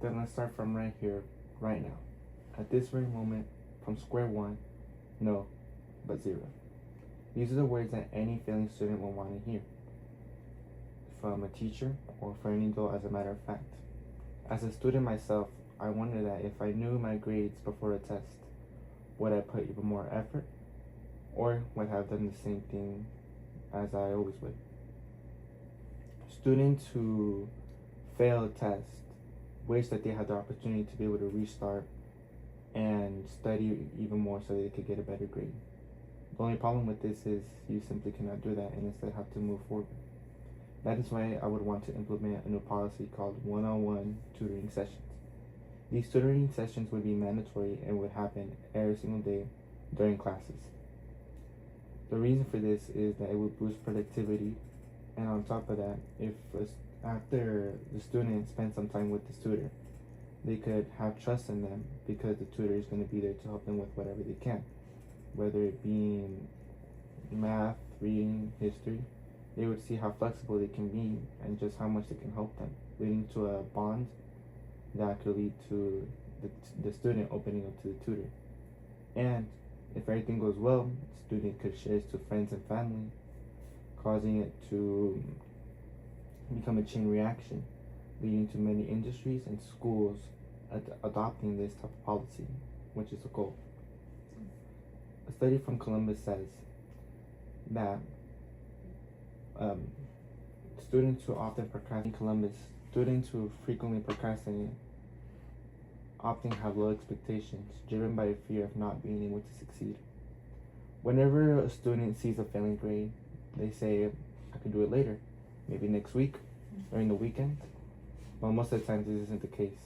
then let's start from right here, right now. At this very moment, from square one, no, but zero. These are the words that any failing student will want to hear from a teacher or from an adult, as a matter of fact. As a student myself, I wonder that if I knew my grades before a test, would I put even more effort, or would I have done the same thing as I always would? Students who fail a test wish that they had the opportunity to be able to restart and study even more so they could get a better grade. The only problem with this is you simply cannot do that and instead have to move forward. That is why I would want to implement a new policy called one-on-one tutoring sessions. These tutoring sessions would be mandatory and would happen every single day during classes. The reason for this is that it would boost productivity, and on top of that, if after the student spends some time with the tutor, they could have trust in them because the tutor is going to be there to help them with whatever they can, whether it be in math, reading, history. They would see how flexible they can be and just how much they can help them, leading to a bond that could lead to the student opening up to the tutor. And if everything goes well, the student could share it to friends and family, causing it to become a chain reaction, leading to many industries and schools adopting this type of policy, which is the goal. A study from Columbus says that students who often procrastinate, students who frequently procrastinate often have low expectations, driven by a fear of not being able to succeed. Whenever a student sees a failing grade, they say, I could do it later, maybe next week, during the weekend. But most of the times this isn't the case.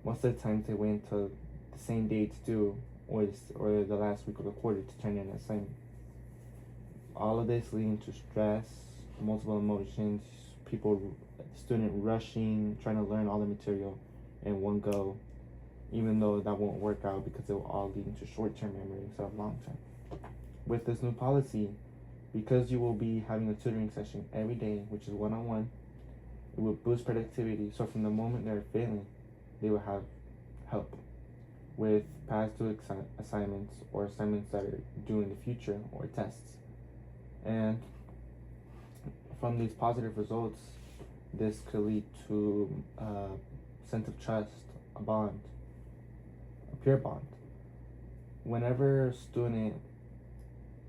Most of the times they wait until the same day it's due, or the last week of the quarter to turn in an assignment. All of this leading to stress, multiple emotions, student rushing, trying to learn all the material in one go, even though that won't work out because it will all lead into short-term memory instead of long-term. With this new policy, because you will be having a tutoring session every day, which is one-on-one, it will boost productivity. So from the moment they're failing, they will have help with past due assignments or assignments that are due in the future or tests. And from these positive results, this could lead to a sense of trust, a bond, a peer bond. Whenever a student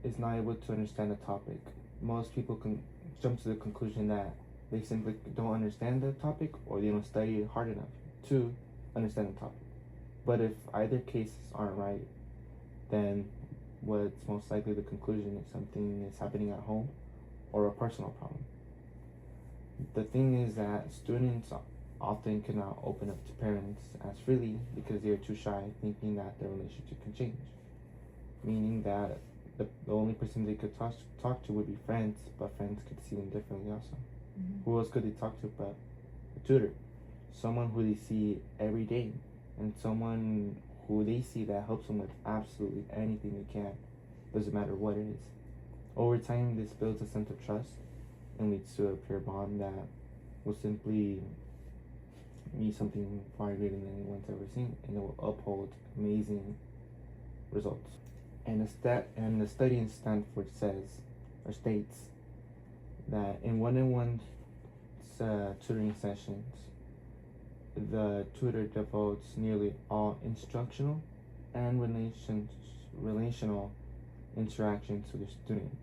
is not able to understand a topic, most people can jump to the conclusion that they simply don't understand the topic or they don't study hard enough to understand the topic. But if either cases aren't right, then what's most likely the conclusion is something is happening at home or a personal problem. The thing is that students often cannot open up to parents as freely because they are too shy, thinking that their relationship can change. Meaning that the only person they could talk to would be friends, but friends could see them differently also. Mm-hmm. Who else could they talk to but a tutor? Someone who they see every day, and someone who they see that helps them with absolutely anything they can, doesn't matter what it is. Over time, this builds a sense of trust and leads to a peer bond that will simply be something far greater than anyone's ever seen, and it will uphold amazing results. And the study in Stanford states that in one-on-one tutoring sessions, the tutor devotes nearly all instructional and relational interactions to the student.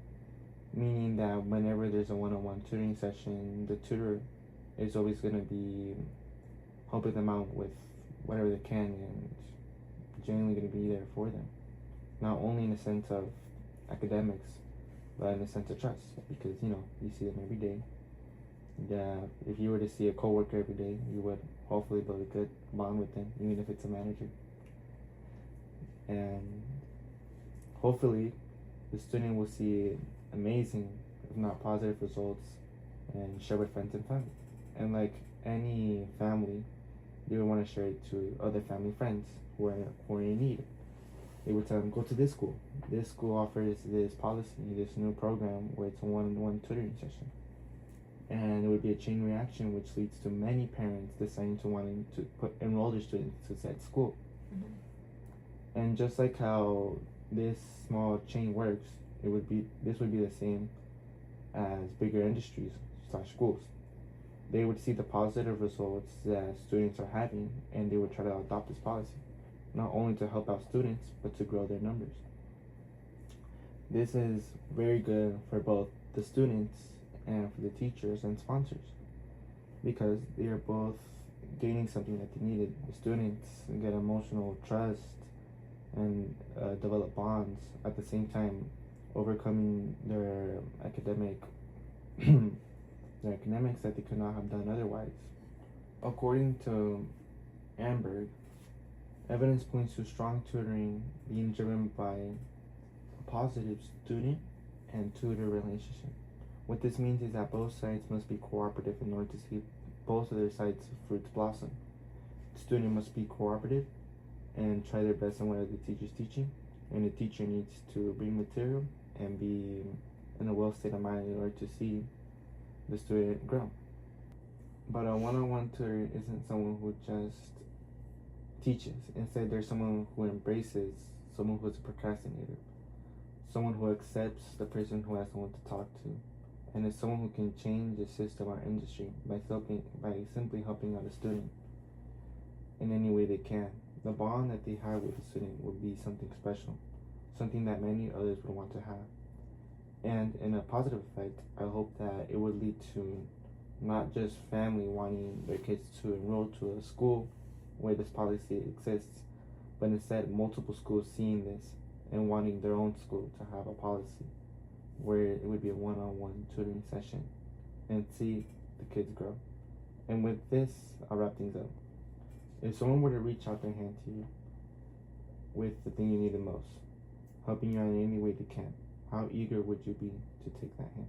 Meaning that whenever there's a one-on-one tutoring session, the tutor is always going to be helping them out with whatever they can and genuinely going to be there for them. Not only in the sense of academics, but in the sense of trust, because you see them every day. If you were to see a coworker every day, you would hopefully build a good bond with them, even if it's a manager. And hopefully, the student will see amazing, if not positive results, and share with friends and family. And like any family, they would want to share it to other family friends who are in need. They would tell them, go to this school. This school offers this policy, this new program where it's a one-on-one tutoring session. and it would be a chain reaction which leads to many parents deciding to wanting to enroll their students to said school. And just like how this small chain works, this would be the same as bigger industries / schools. They would see the positive results that students are having, and they would try to adopt this policy, not only to help out students, but to grow their numbers. This is very good for both the students and for the teachers and sponsors, because they are both gaining something that they needed. The students get emotional trust and develop bonds, at the same time overcoming their academics that they could not have done otherwise. According to Amberg, evidence points to strong tutoring being driven by a positive student and tutor relationship. What this means is that both sides must be cooperative in order to see both of their sides' fruits blossom. The student must be cooperative and try their best in whatever the teacher is teaching, and the teacher needs to bring material and be in a well state of mind in order to see the student grow. But a one-on-one tutor isn't someone who just teaches. Instead, there's someone who embraces someone who's a procrastinator, someone who accepts the person who has someone to talk to, and is someone who can change the system or industry by simply helping out a student in any way they can. The bond that they have with the student will be something special, something that many others would want to have. And in a positive effect, I hope that it would lead to not just family wanting their kids to enroll to a school where this policy exists, but instead multiple schools seeing this and wanting their own school to have a policy where it would be a one-on-one tutoring session and see the kids grow. And with this, I'll wrap things up. If someone were to reach out their hand to you with the thing you need the most, helping you out in any way they can, how eager would you be to take that hand?